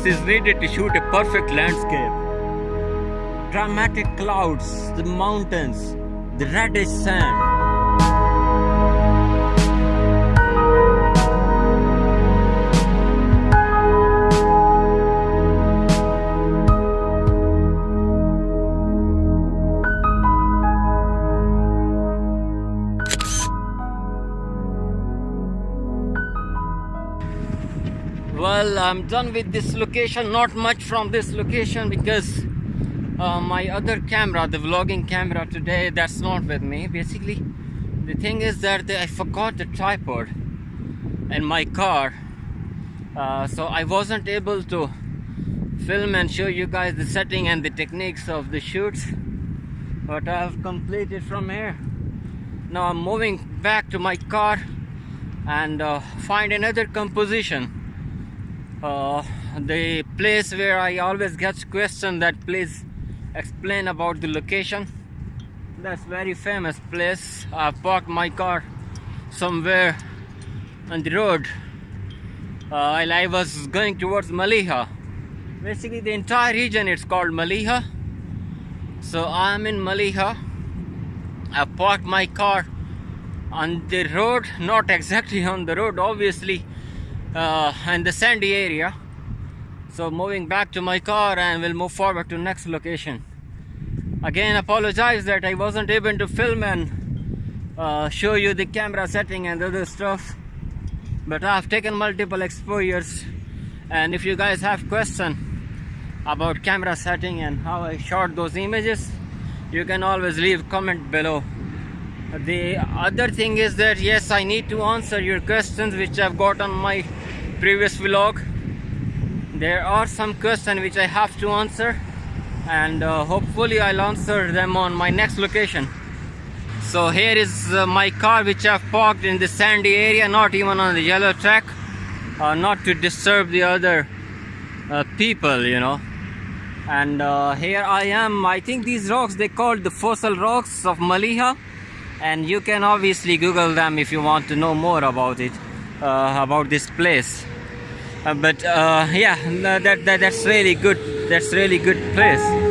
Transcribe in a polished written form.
seconds is needed to shoot a perfect landscape. Dramatic clouds, the mountains, the reddish sand. Well, I'm done with this location. Not much from this location because my other camera, the vlogging camera today, that's not with me. Basically, the thing is that I forgot the tripod in my car, so I wasn't able to film and show you guys the setting and the techniques of the shoots. But I have completed from here. Now I'm moving back to my car and find another composition. The place where I always get questioned, that please explain about the location. That's very famous place. I parked my car somewhere on the road while I was going towards Mleiha. Basically the entire region it's called Mleiha. So I'm in Mleiha. I parked my car on the road, not exactly on the road obviously, in the sandy area. So moving back to my car and we'll move forward to next location. Again, apologize that I wasn't able to film and show you the camera setting and other stuff, but I've taken multiple exposures, and if you guys have questions about camera setting and how I shot those images, you can always leave comment below. The other thing is that yes, I need to answer your questions which I've got on my previous vlog. There are some questions which I have to answer, and hopefully I'll answer them on my next location. So here is my car which I've parked in the sandy area, not even on the yellow track, not to disturb the other people, you know. And here I am. I think these rocks, they called the fossil rocks of Mleiha, and you can obviously Google them if you want to know more about it, about this place. But yeah, that's really good. That's really good place.